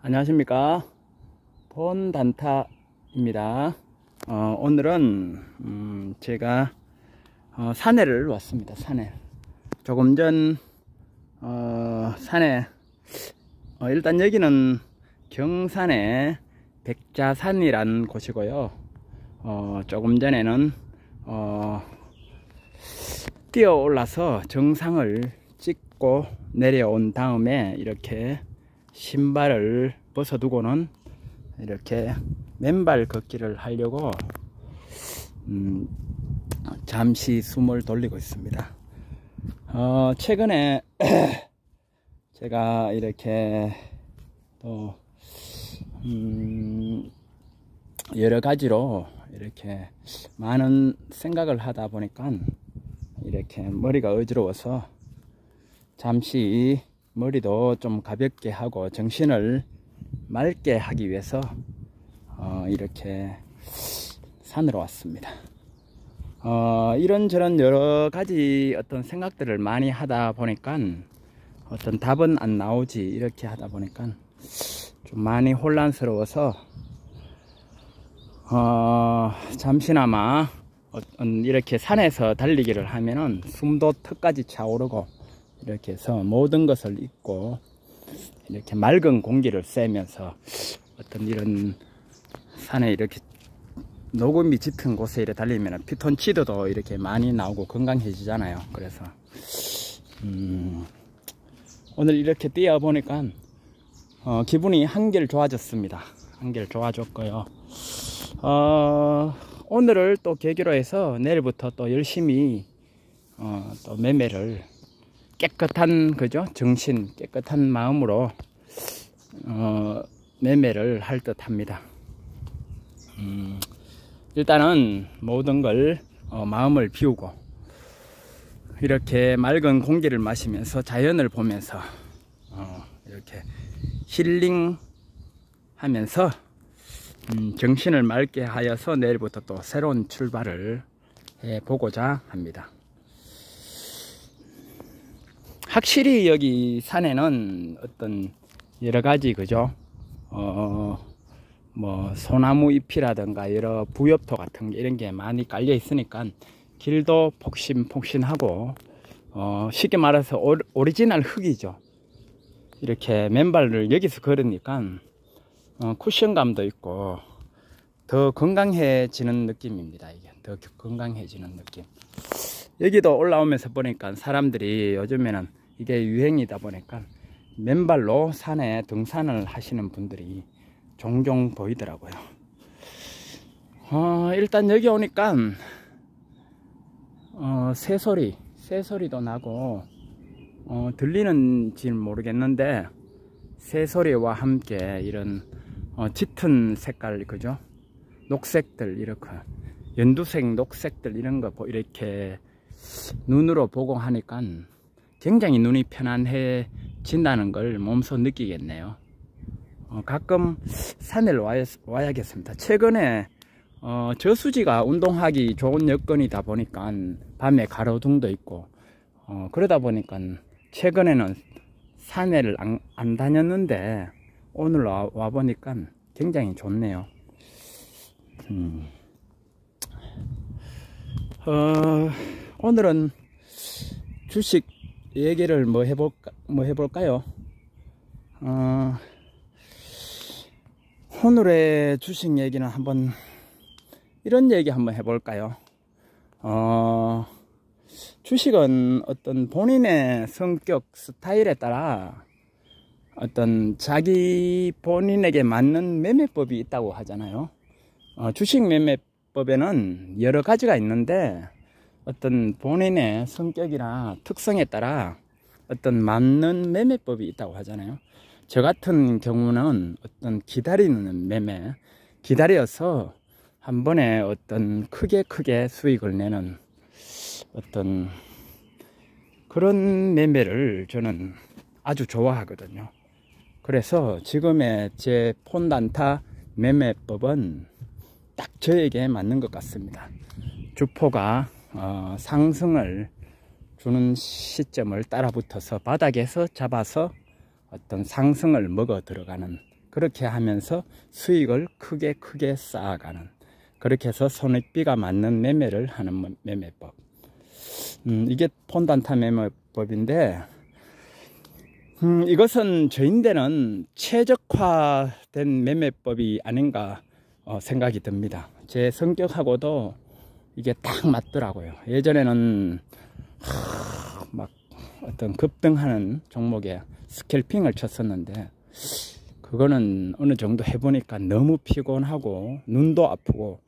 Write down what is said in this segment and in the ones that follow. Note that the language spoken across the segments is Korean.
안녕하십니까, 폰단타입니다. 오늘은 제가 산에를 왔습니다. 산에 조금 전 산에 일단 여기는 경산의 백자산이란 곳이고요. 조금 전에는 뛰어 올라서 정상을 찍고 내려온 다음에 이렇게 신발을 벗어두고는 이렇게 맨발 걷기를 하려고 잠시 숨을 돌리고 있습니다. 최근에 제가 이렇게 또 여러 가지로 이렇게 많은 생각을 하다 보니까 이렇게 머리가 어지러워서 잠시 머리도 좀 가볍게 하고 정신을 맑게 하기 위해서 이렇게 산으로 왔습니다. 이런저런 여러 가지 어떤 생각들을 많이 하다 보니까 어떤 답은 안 나오지, 이렇게 하다 보니까 좀 많이 혼란스러워서 잠시나마 이렇게 산에서 달리기를 하면은 숨도 턱까지 차오르고 이렇게 해서 모든 것을 잊고 이렇게 맑은 공기를 쐬면서 어떤 이런 산에 이렇게 녹음이 짙은 곳에 이렇게 달리면 피톤치드도 이렇게 많이 나오고 건강해지잖아요. 그래서 오늘 이렇게 뛰어 보니까 기분이 한결 좋아졌습니다. 한결 좋아졌고요. 오늘을 또 계기로 해서 내일부터 또 열심히 또 매매를 깨끗한 정신, 깨끗한 마음으로 매매를 할 듯 합니다. 일단은 모든 걸 마음을 비우고 이렇게 맑은 공기를 마시면서 자연을 보면서 이렇게 힐링 하면서 정신을 맑게 하여서 내일부터 또 새로운 출발을 해 보고자 합니다. 확실히 여기 산에는 어떤 여러 가지 뭐 소나무 잎이라든가 여러 부엽토 같은 게 이런 게 많이 깔려 있으니까 길도 폭신폭신하고 쉽게 말해서 오리지널 흙이죠. 이렇게 맨발을 여기서 걸으니까 쿠션감도 있고 더 건강해지는 느낌입니다. 이게 더 건강해지는 느낌. 여기도 올라오면서 보니까 사람들이 요즘에는 이게 유행이다 보니까 맨발로 산에 등산을 하시는 분들이 종종 보이더라고요. 일단 여기 오니까 새소리도 나고 들리는지 모르겠는데 새소리와 함께 이런 짙은 색깔, 녹색들, 이렇게 연두색 녹색들 이런 거 이렇게 눈으로 보고 하니까 굉장히 눈이 편안해진다는 걸 몸소 느끼겠네요. 가끔 산을 와야겠습니다. 최근에 저수지가 운동하기 좋은 여건이다 보니까 밤에 가로등도 있고 그러다 보니까 최근에는 산을 안 다녔는데 오늘 와보니까 굉장히 좋네요. 오늘은 주식 얘기를 뭐 해볼까요? 오늘의 주식 얘기는 이런 얘기 한번 해볼까요? 주식은 어떤 본인의 성격, 스타일에 따라 어떤 자기 본인에게 맞는 매매법이 있다고 하잖아요. 주식 매매법에는 여러 가지가 있는데 어떤 본인의 성격이나 특성에 따라 어떤 맞는 매매법이 있다고 하잖아요. 저 같은 경우는 어떤 기다리는 매매, 기다려서 한 번에 어떤 크게 수익을 내는 어떤 그런 매매를 저는 아주 좋아하거든요. 그래서 지금의 제 폰단타 매매법은 딱 저에게 맞는 것 같습니다. 주포가 상승을 주는 시점을 따라 붙어서 바닥에서 잡아서 어떤 상승을 먹어 들어가는 그렇게 하면서 수익을 크게 쌓아가는, 그렇게 해서 손익비가 맞는 매매를 하는 매매법. 이게 폰단타 매매법인데, 이것은 저인데는 최적화된 매매법이 아닌가 생각이 듭니다. 제 성격하고도 이게 딱 맞더라고요. 예전에는 막 어떤 급등하는 종목에 스캘핑을 쳤었는데, 그거는 어느 정도 해보니까 너무 피곤하고 눈도 아프고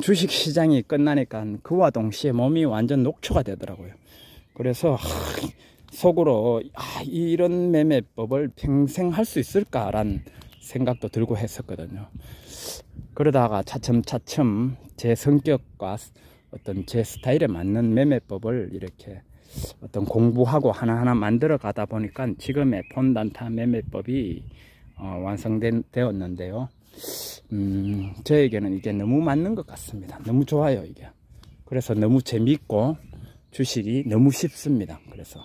주식 시장이 끝나니까 그와 동시에 몸이 완전 녹초가 되더라고요. 그래서 속으로 이런 매매법을 평생 할 수 있을까라는 생각도 들고 했었거든요. 그러다가 차츰차츰 제 성격과 어떤 제 스타일에 맞는 매매법을 이렇게 어떤 공부하고 하나하나 만들어 가다 보니까 지금의 폰단타 매매법이 완성되었는데요. 저에게는 이게 너무 맞는 것 같습니다. 너무 좋아요, 이게. 그래서 너무 재밌고 주식이 너무 쉽습니다. 그래서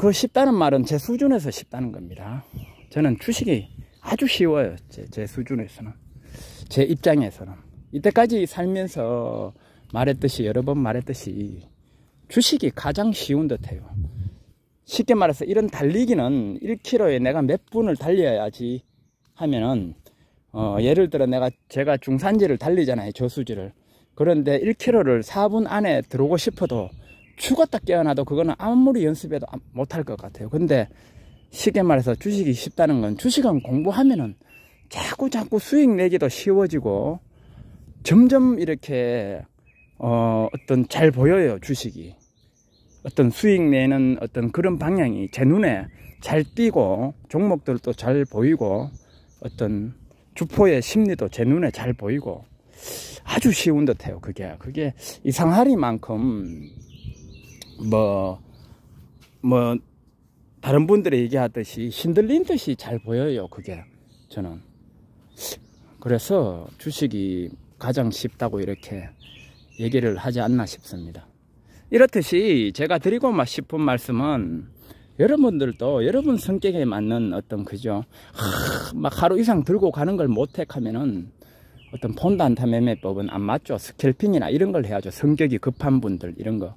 그 쉽다는 말은 제 수준에서 쉽다는 겁니다. 저는 주식이 아주 쉬워요. 제 수준에서는, 제 입장에서는. 이때까지 살면서 말했듯이, 여러 번 말했듯이 주식이 가장 쉬운 듯해요. 쉽게 말해서 이런 달리기는 1km에 내가 몇 분을 달려야지 하면은 예를 들어 제가 중산지를 달리잖아요, 저수지를. 그런데 1km를 4분 안에 들어오고 싶어도 죽었다 깨어나도 그거는 아무리 연습해도 못할 것 같아요. 근데 쉽게 말해서 주식이 쉽다는 건, 주식은 공부하면은 자꾸 수익 내기도 쉬워지고 점점 이렇게 어떤 잘 보여요. 주식이 어떤 수익 내는 어떤 그런 방향이 제 눈에 잘 띄고, 종목들도 잘 보이고, 어떤 주포의 심리도 제 눈에 잘 보이고, 아주 쉬운 듯해요. 그게 이상하리만큼 다른 분들이 얘기하듯이 신들린 듯이 잘 보여요. 그게 저는. 그래서 주식이 가장 쉽다고 이렇게 얘기를 하지 않나 싶습니다. 이렇듯이 제가 드리고 싶은 말씀은, 여러분들도 여러분 성격에 맞는 어떤 막 하루 이상 들고 가는 걸 못해 하면은 어떤 폰단타 매매법은 안 맞죠. 스캘핑이나 이런 걸 해야죠. 성격이 급한 분들, 이런 거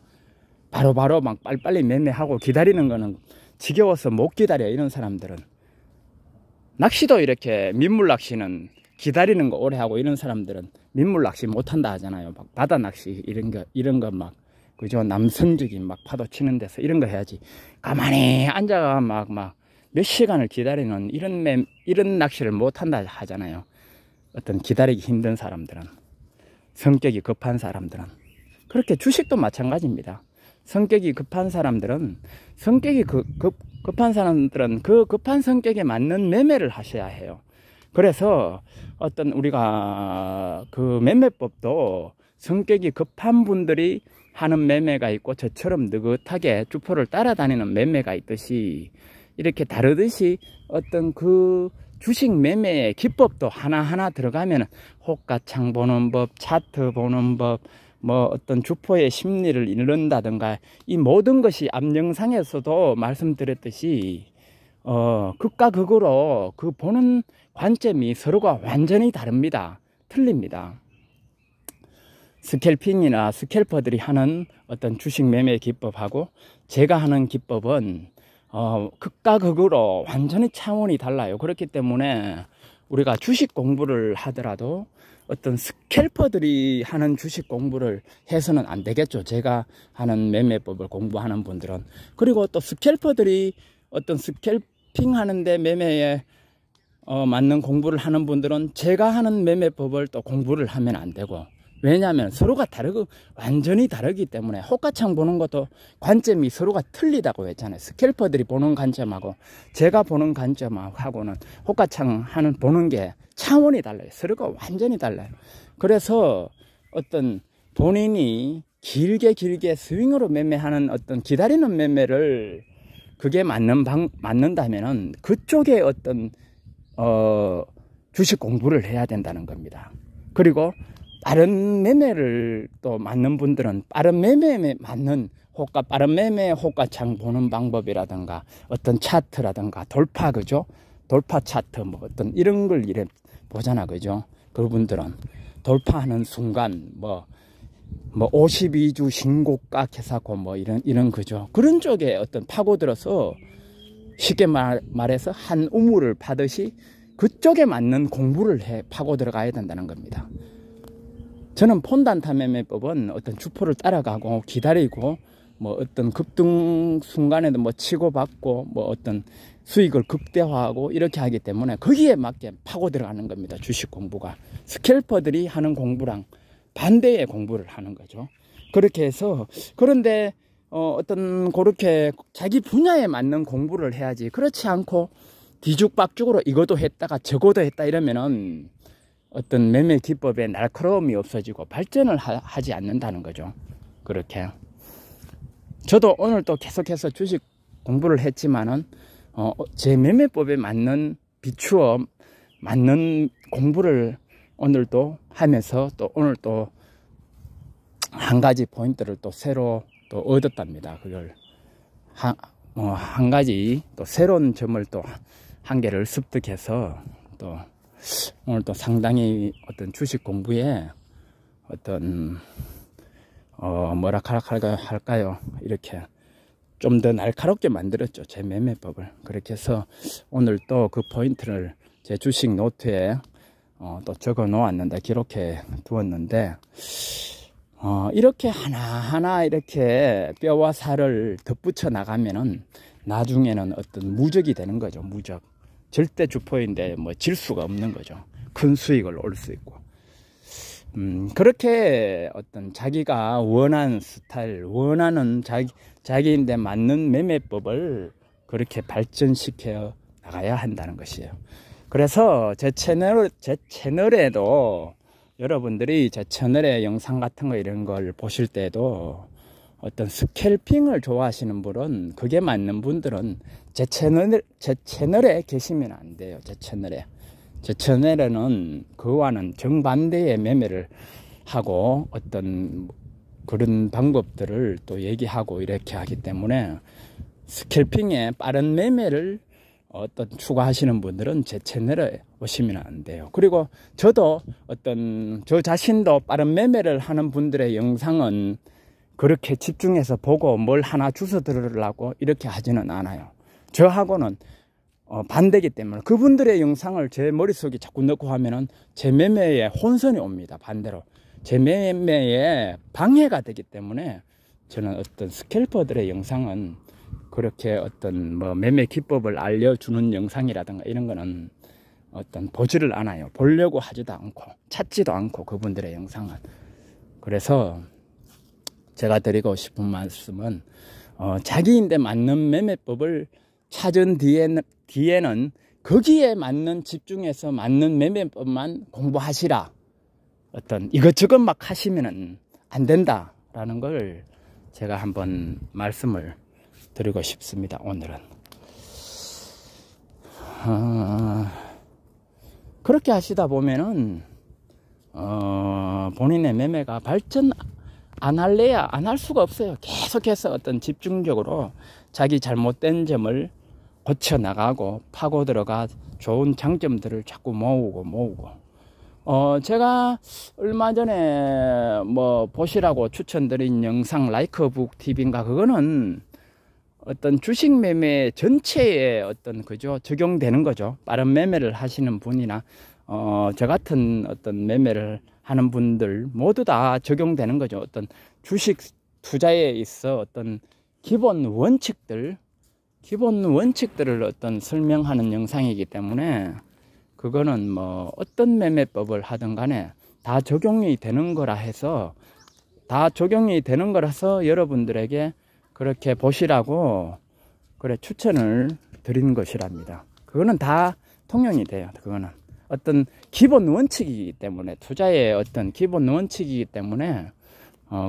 바로바로 막 빨리빨리 매매하고 기다리는 거는 지겨워서 못 기다려. 이런 사람들은, 낚시도 이렇게 민물 낚시는 기다리는 거 오래 하고, 이런 사람들은 민물 낚시 못 한다 하잖아요. 막 바다 낚시 이런 거 막 그죠, 남성적인 막 파도 치는 데서 이런 거 해야지. 가만히 앉아가 막 몇 시간을 기다리는 이런 낚시를 못 한다 하잖아요. 어떤 기다리기 힘든 사람들은, 성격이 급한 사람들은. 그렇게 주식도 마찬가지입니다. 성격이 급한 사람들은 그 급한 성격에 맞는 매매를 하셔야 해요. 그래서 어떤 우리가 그 매매법도 성격이 급한 분들이 하는 매매가 있고, 저처럼 느긋하게 주포를 따라다니는 매매가 있듯이, 이렇게 다르듯이 어떤 그 주식 매매의 기법도 하나하나 들어가면, 호가창 보는 법, 차트 보는 법, 어떤 주포의 심리를 읽는다든가, 이 모든 것이 앞 영상에서도 말씀드렸듯이 극과 극으로 그 보는 관점이 서로가 완전히 다릅니다. 틀립니다. 스캘핑이나 스캘퍼들이 하는 어떤 주식 매매 기법하고 제가 하는 기법은 극과 극으로 완전히 차원이 달라요. 그렇기 때문에 우리가 주식 공부를 하더라도 어떤 스캘퍼들이 하는 주식 공부를 해서는 안 되겠죠. 제가 하는 매매법을 공부하는 분들은. 그리고 또 스캘퍼들이 어떤 스캘핑 하는데 매매에 맞는 공부를 하는 분들은 제가 하는 매매법을 또 공부를 하면 안 되고, 왜냐하면 서로가 다르고 완전히 다르기 때문에. 호가창 보는 것도 관점이 서로가 틀리다고 했잖아요. 스캘퍼들이 보는 관점하고 제가 보는 관점하고는 호가창 보는 게 차원이 달라요. 서로가 완전히 달라요. 그래서 어떤 본인이 길게 스윙으로 매매하는 어떤 기다리는 매매를 그게 맞는다면은 그쪽에 어떤 주식 공부를 해야 된다는 겁니다. 그리고 빠른 매매를 또 맞는 분들은 빠른 매매에 맞는 호가, 빠른 매매 호가창 보는 방법이라든가 어떤 차트라든가 돌파, 그죠? 돌파 차트 뭐 어떤 이런 걸 이래 보잖아, 그죠? 그분들은 돌파하는 순간 뭐 52주 신고가 개사고 뭐 이런 그죠? 그런 쪽에 어떤 파고들어서 쉽게 말해서 한 우물을 파듯이 그쪽에 맞는 공부를 해 파고 들어가야 된다는 겁니다. 저는 폰단타 매매법은 어떤 주포를 따라가고 기다리고 뭐 어떤 급등 순간에도 뭐 치고받고 뭐 어떤 수익을 극대화하고 이렇게 하기 때문에 거기에 맞게 파고 들어가는 겁니다. 주식 공부가 스캘퍼들이 하는 공부랑 반대의 공부를 하는 거죠. 그렇게 해서 그런데 어떤 그렇게 자기 분야에 맞는 공부를 해야지, 그렇지 않고 뒤죽박죽으로 이것도 했다가 저것도 했다 이러면은 어떤 매매 기법의 날카로움이 없어지고 발전을 하지 않는다는 거죠. 그렇게 저도 오늘 또 계속해서 주식 공부를 했지만은 제 매매법에 맞는 비추어 맞는 공부를 오늘도 하면서 또 오늘 또 한 가지 포인트를 또 새로 또 얻었답니다. 그걸 한 가지 또 새로운 점을 또 한 개를 습득해서 또 오늘 또 상당히 어떤 주식 공부에 어떤 뭐라 할까요? 이렇게 좀 더 날카롭게 만들었죠, 제 매매법을. 그렇게 해서 오늘 또 그 포인트를 제 주식 노트에 또 적어 놓았는데, 기록해 두었는데, 이렇게 하나하나 이렇게 뼈와 살을 덧붙여 나가면은 나중에는 어떤 무적이 되는 거죠. 무적. 절대 주포인데 뭐 질 수가 없는 거죠. 큰 수익을 올 수 있고. 그렇게 어떤 자기가 원하는 스타일, 원하는 자기인데 맞는 매매법을 그렇게 발전시켜 나가야 한다는 것이에요. 그래서 제 채널에도 여러분들이 제 채널의 영상 같은 거 이런 걸 보실 때도 어떤 스캘핑을 좋아하시는 분은, 그게 맞는 분들은 제 채널에 계시면 안 돼요. 제 채널에는 그와는 정반대의 매매를 하고 어떤 그런 방법들을 또 얘기하고 이렇게 하기 때문에 스캘핑에 빠른 매매를 어떤 추구하시는 분들은 제 채널에 오시면 안 돼요. 그리고 저도 저 자신도 빠른 매매를 하는 분들의 영상은 그렇게 집중해서 보고 뭘 하나 주워 들으려고 이렇게 하지는 않아요. 저하고는 반대기 때문에 그분들의 영상을 제 머릿속에 자꾸 넣고 하면은 제 매매에 혼선이 옵니다. 반대로 제 매매에 방해가 되기 때문에 저는 어떤 스캘퍼들의 영상은 그렇게 어떤 뭐 매매 기법을 알려주는 영상이라든가 이런 거는 어떤 보지를 않아요. 보려고 하지도 않고 찾지도 않고 그분들의 영상은. 그래서 제가 드리고 싶은 말씀은 자기인데 맞는 매매법을 찾은 뒤에는 거기에 맞는, 집중해서 맞는 매매법만 공부하시라. 어떤 이것저것 막 하시면은 안 된다라는 걸 제가 한번 말씀을 드리고 싶습니다. 오늘은 그렇게 하시다 보면은 본인의 매매가 발전 안 할래야 안 할 수가 없어요. 계속해서 어떤 집중적으로 자기 잘못된 점을 고쳐 나가고 파고 들어가 좋은 장점들을 자꾸 모으고 제가 얼마 전에 뭐 보시라고 추천드린 영상 라이크북 TV인가, 그거는 어떤 주식 매매 전체에 어떤 그죠 적용되는 거죠. 빠른 매매를 하시는 분이나 저 같은 어떤 매매를 하는 분들 모두 다 적용되는 거죠. 어떤 주식 투자에 있어 어떤 기본 원칙들을 어떤 설명하는 영상이기 때문에 그거는 뭐 어떤 매매법을 하든 간에 다 적용이 되는 거라서 여러분들에게 그렇게 보시라고 그래 추천을 드린 것이랍니다. 그거는 다 통용이 돼요. 그거는 어떤 기본 원칙이기 때문에, 투자의 어떤 기본 원칙이기 때문에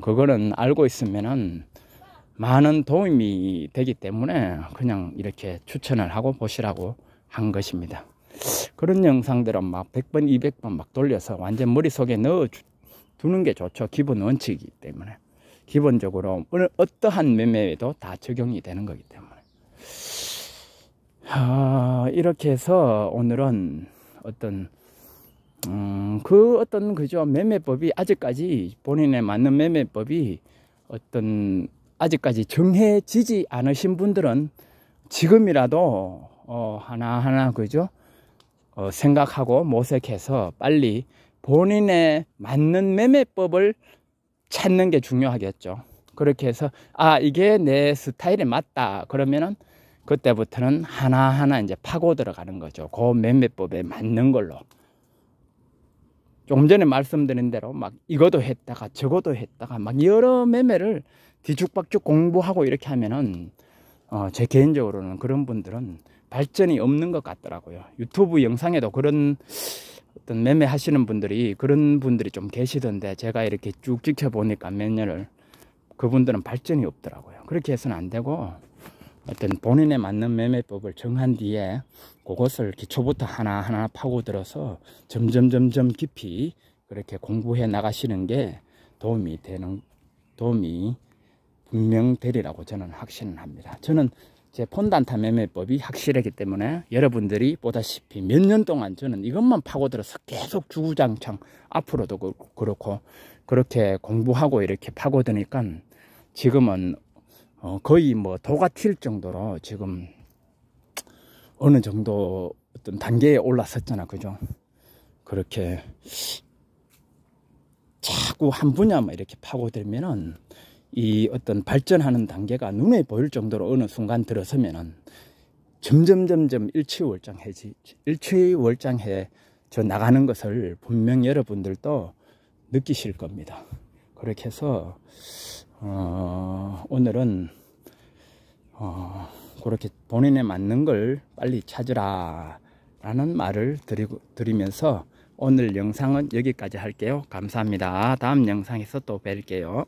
그거는 알고 있으면은 많은 도움이 되기 때문에 그냥 이렇게 추천을 하고 보시라고 한 것입니다. 그런 영상들은 막 100번 200번 막 돌려서 완전 머릿속에 넣어 두는 게 좋죠. 기본 원칙이기 때문에 기본적으로 어떠한 매매에도 다 적용이 되는 거기 때문에 이렇게 해서 오늘은 어떤 그죠 매매법이 아직까지 본인에 맞는 매매법이 아직까지 정해지지 않으신 분들은 지금이라도 하나하나 그죠 생각하고 모색해서 빨리 본인에 맞는 매매법을 찾는 게 중요하겠죠. 그렇게 해서 이게 내 스타일에 맞다 그러면은 그때부터는 하나하나 이제 파고 들어가는 거죠. 그 매매법에 맞는 걸로. 조금 전에 말씀드린 대로 막 이것도 했다가 저것도 했다가 막 여러 매매를 뒤죽박죽 공부하고 이렇게 하면은 제 개인적으로는 그런 분들은 발전이 없는 것 같더라고요. 유튜브 영상에도 그런 어떤 매매 하시는 분들이 그런 분들이 좀 계시던데 제가 이렇게 쭉 지켜보니까 몇 년을 그분들은 발전이 없더라고요. 그렇게 해서는 안 되고 어떤 본인에 맞는 매매법을 정한 뒤에 그것을 기초부터 하나하나 파고들어서 점점 깊이 그렇게 공부해 나가시는 게 도움이 분명 되리라고 저는 확신을 합니다. 저는 제 폰단타 매매법이 확실하기 때문에 여러분들이 보다시피 몇 년 동안 저는 이것만 파고들어서 계속 주구장창 앞으로도 그렇고 그렇게 공부하고 이렇게 파고드니까 지금은 거의 뭐 도가 튈 정도로 지금 어느 정도 어떤 단계에 올라섰잖아, 그죠? 그렇게 자꾸 한 분야만 이렇게 파고들면은 이 어떤 발전하는 단계가 눈에 보일 정도로 어느 순간 들어서면은 점점 일취월장해져 나가는 것을 분명 여러분들도 느끼실 겁니다. 그렇게 해서 오늘은 그렇게 본인에 맞는 걸 빨리 찾으라 라는 말을 드리면서 오늘 영상은 여기까지 할게요. 감사합니다. 다음 영상에서 또 뵐게요.